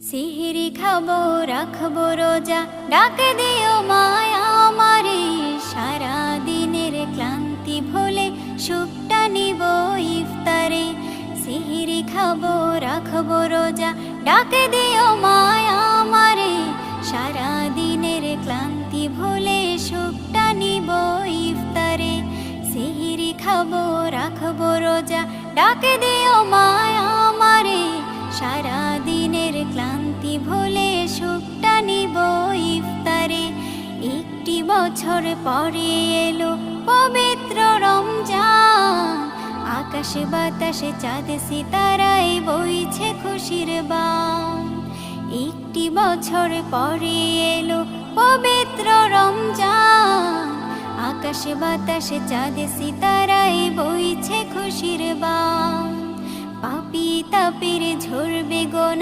সিহরি খাবো রাখবো রোজা, ডাক দিও মায়া আমারে। সারা দিনের ক্লান্তি ভুলে সুখটা নিব ইফতারে। সিহরি খাবো রাখবো রোজা, ডাক দিও মায়া আমারে। সারা দিনের ক্লান্তি ভুলে সুখটা নিব ইফতারে। সিহরি খাবো রাখবো রোজা, ডাক দিও মায়া আমারে। সারা দিনের ক্লান্তি ভুলে সুখটা নিব ইফতারে। একটি বছর পরে এলো পবিত্র রমজান, আকাশে বাতাসে চাঁদ সিতারায় বইছে খুশির বান। একটি বছর পরে এলো পবিত্র রমজান, আকাশে বাতাসে চাঁদ সিতারায় বইছে খুশির বান। পাপী তাপের ঝরবে গোনা